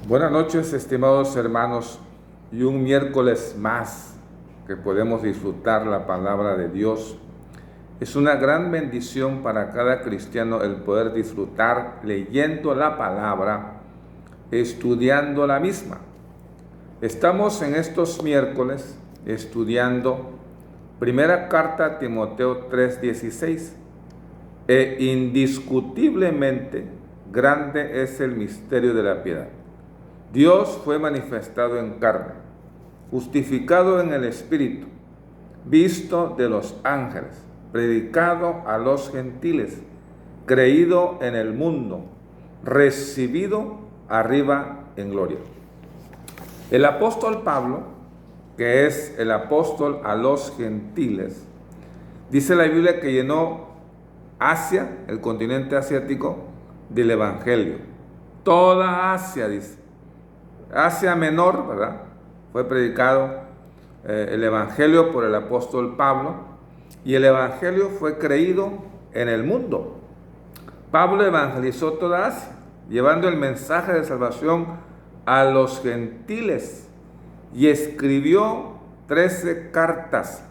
Buenas noches, estimados hermanos, y un miércoles más que podemos disfrutar la palabra de Dios. Es una gran bendición para cada cristiano el poder disfrutar leyendo la palabra, estudiando la misma. Estamos en estos miércoles estudiando primera carta a Timoteo 3:16. Indiscutiblemente grande es el misterio de la piedad. Dios fue manifestado en carne, justificado en el Espíritu, visto de los ángeles, predicado a los gentiles, creído en el mundo, recibido arriba en gloria. El apóstol Pablo, que es el apóstol a los gentiles, dice la Biblia que llenó Asia, el continente asiático, del Evangelio. Toda Asia, dice. Asia Menor, ¿verdad? Fue predicado el Evangelio por el apóstol Pablo, y el Evangelio fue creído en el mundo. Pablo evangelizó toda Asia, llevando el mensaje de salvación a los gentiles, y escribió 13 cartas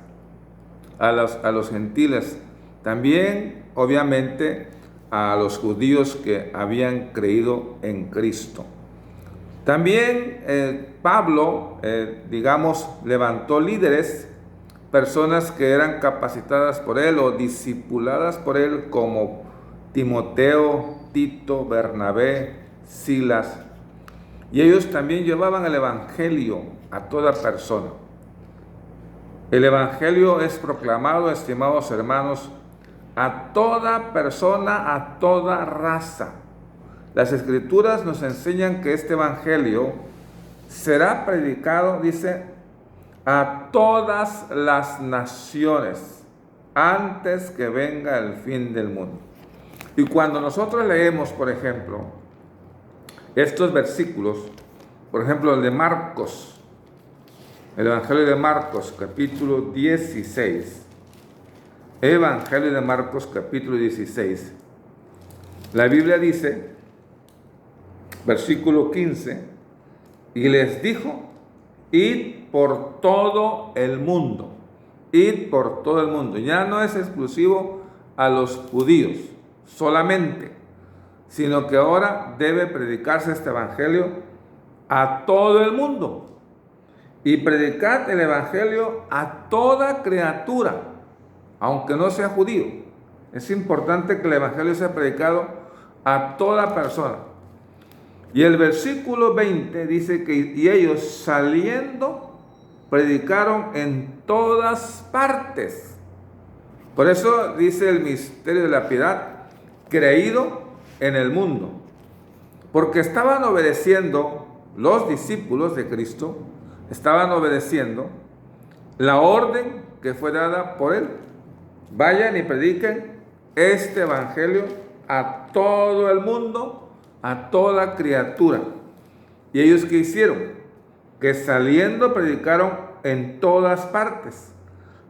a los gentiles, también obviamente a los judíos que habían creído en Cristo. También Pablo, levantó líderes, personas que eran capacitadas por él o discipuladas por él, como Timoteo, Tito, Bernabé, Silas. Y ellos también llevaban el Evangelio a toda persona. El Evangelio es proclamado, estimados hermanos, a toda persona, a toda raza. Las Escrituras nos enseñan que este Evangelio será predicado, dice, a todas las naciones antes que venga el fin del mundo. Y cuando nosotros leemos, por ejemplo, estos versículos, por ejemplo, el de Marcos, el Evangelio de Marcos, capítulo 16, Evangelio de Marcos, capítulo 16, la Biblia dice, versículo 15, y les dijo, id por todo el mundo, id por todo el mundo. Ya no es exclusivo a los judíos solamente, sino que ahora debe predicarse este evangelio a todo el mundo. Y predicad el evangelio a toda criatura, aunque no sea judío. Es importante que el evangelio sea predicado a toda persona. Y el versículo 20 dice que y ellos saliendo predicaron en todas partes. Por eso dice el misterio de la piedad, creído en el mundo. Porque estaban obedeciendo, los discípulos de Cristo, estaban obedeciendo la orden que fue dada por él. Vayan y prediquen este evangelio a todo el mundo, a toda criatura. ¿Y ellos qué hicieron? Que saliendo predicaron en todas partes,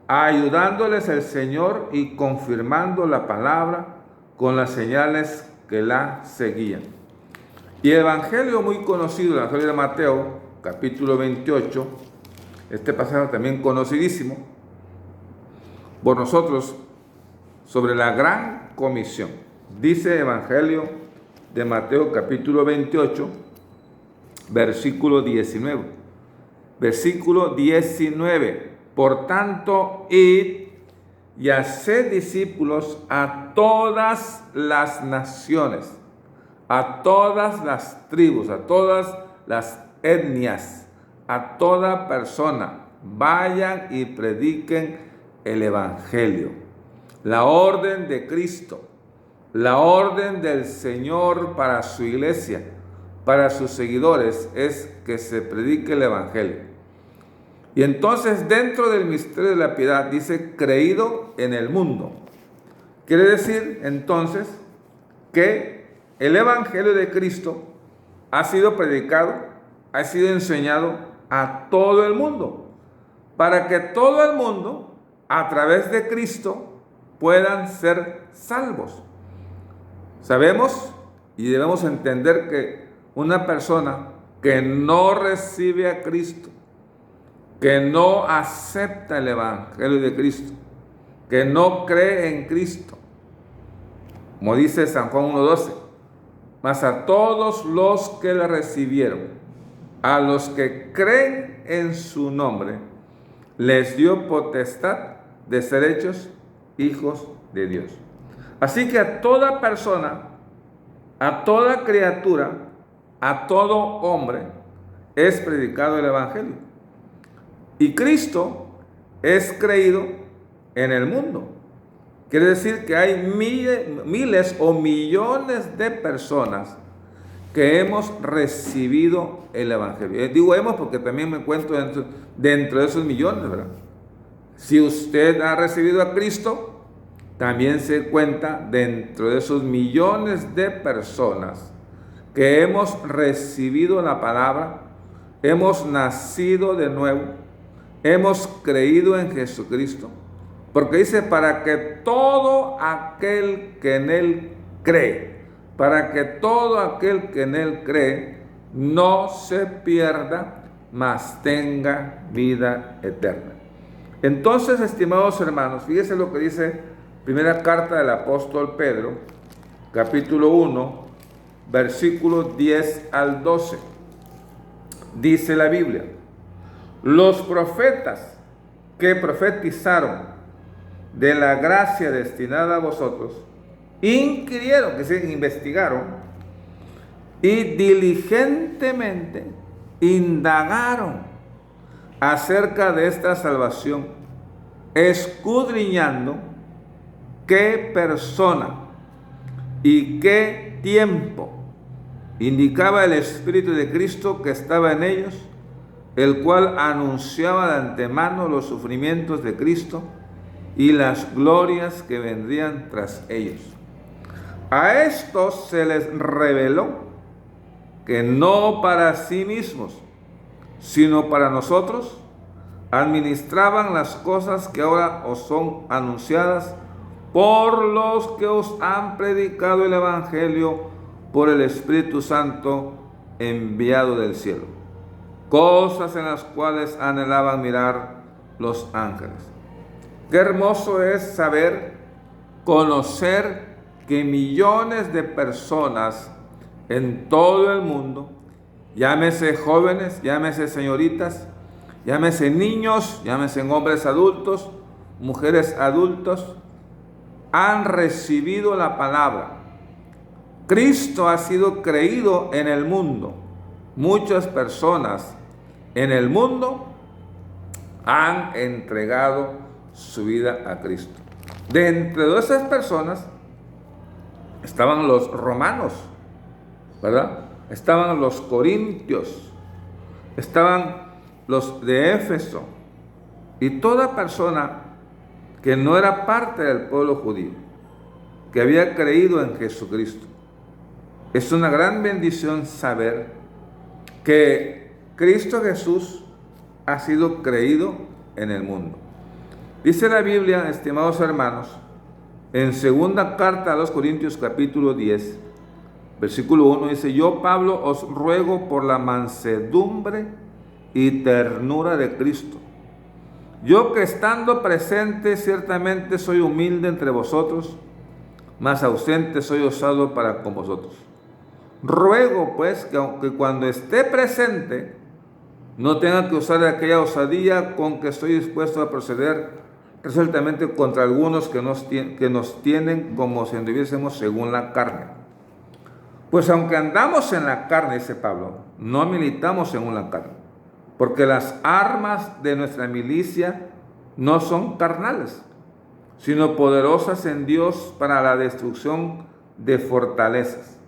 ayudándoles el Señor y confirmando la palabra con las señales que la seguían. Y el evangelio muy conocido, el evangelio de Mateo, capítulo 28, este pasaje también conocidísimo por nosotros, sobre la gran comisión. Dice el evangelio de Mateo capítulo 28, versículo 19. Versículo 19. Por tanto, id y haced discípulos a todas las naciones, a todas las tribus, a todas las etnias, a toda persona. Vayan y prediquen el evangelio. La orden de Cristo, la orden del Señor para su iglesia, para sus seguidores, es que se predique el evangelio. Y entonces, dentro del misterio de la piedad, dice creído en el mundo. Quiere decir entonces que el evangelio de Cristo ha sido predicado, ha sido enseñado a todo el mundo, para que todo el mundo, a través de Cristo, puedan ser salvos. Sabemos y debemos entender que una persona que no recibe a Cristo, que no acepta el Evangelio de Cristo, que no cree en Cristo, como dice San Juan 1:12, mas a todos los que le recibieron, a los que creen en su nombre, les dio potestad de ser hechos hijos de Dios. Así que a toda persona, a toda criatura, a todo hombre, es predicado el Evangelio. Y Cristo es creído en el mundo. Quiere decir que hay miles o millones de personas que hemos recibido el Evangelio. Digo hemos porque también me encuentro dentro de esos millones, ¿verdad? Si usted ha recibido a Cristo, también se cuenta dentro de esos millones de personas que hemos recibido la palabra, hemos nacido de nuevo, hemos creído en Jesucristo. Porque dice, para que todo aquel que en Él cree, para que todo aquel que en Él cree, no se pierda, mas tenga vida eterna. Entonces, estimados hermanos, fíjense lo que dice primera carta del apóstol Pedro, capítulo 1, versículos 10 al 12. Dice la Biblia, los profetas que profetizaron de la gracia destinada a vosotros, inquirieron, que se investigaron, y diligentemente indagaron acerca de esta salvación, escudriñando qué persona y qué tiempo indicaba el Espíritu de Cristo que estaba en ellos, el cual anunciaba de antemano los sufrimientos de Cristo y las glorias que vendrían tras ellos. A estos se les reveló que no para sí mismos, sino para nosotros, administraban las cosas que ahora os son anunciadas por los que os han predicado el Evangelio por el Espíritu Santo enviado del cielo, cosas en las cuales anhelaban mirar los ángeles. Qué hermoso es saber, conocer que millones de personas en todo el mundo, llámese jóvenes, llámese señoritas, llámese niños, llámese hombres adultos, mujeres adultos, han recibido la palabra. Cristo ha sido creído en el mundo. Muchas personas en el mundo han entregado su vida a Cristo. Dentro de esas personas estaban los romanos, ¿verdad? Estaban los corintios, estaban los de Éfeso, y toda persona que no era parte del pueblo judío, que había creído en Jesucristo. Es una gran bendición saber que Cristo Jesús ha sido creído en el mundo. Dice la Biblia, estimados hermanos, en segunda carta a los Corintios capítulo 10, versículo 1, dice, yo Pablo os ruego por la mansedumbre y ternura de Cristo. Yo que estando presente ciertamente soy humilde entre vosotros, mas ausente soy osado para con vosotros. Ruego pues que aunque cuando esté presente no tenga que usar aquella osadía con que estoy dispuesto a proceder resueltamente contra algunos que nos tienen como si anduviésemos según la carne. Pues aunque andamos en la carne, dice Pablo, no militamos según la carne, porque las armas de nuestra milicia no son carnales, sino poderosas en Dios para la destrucción de fortalezas,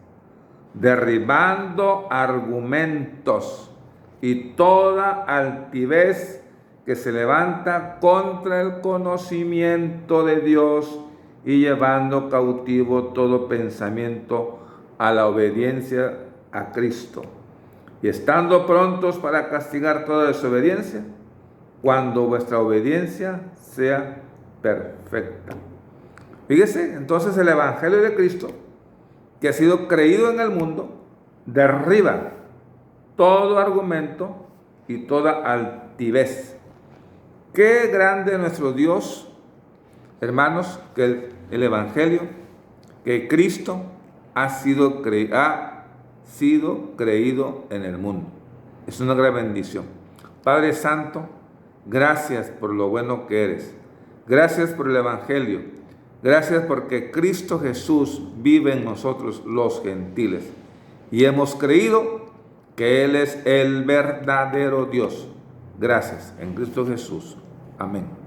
derribando argumentos y toda altivez que se levanta contra el conocimiento de Dios y llevando cautivo todo pensamiento a la obediencia a Cristo, y estando prontos para castigar toda desobediencia, cuando vuestra obediencia sea perfecta. Fíjese, entonces el Evangelio de Cristo, que ha sido creído en el mundo, derriba todo argumento y toda altivez. Qué grande nuestro Dios, hermanos, que el Evangelio, que Cristo ha sido creído en el mundo. Es una gran bendición. Padre Santo, gracias por lo bueno que eres. Gracias por el Evangelio. Gracias porque Cristo Jesús vive en nosotros los gentiles. Y hemos creído que Él es el verdadero Dios. Gracias en Cristo Jesús. Amén.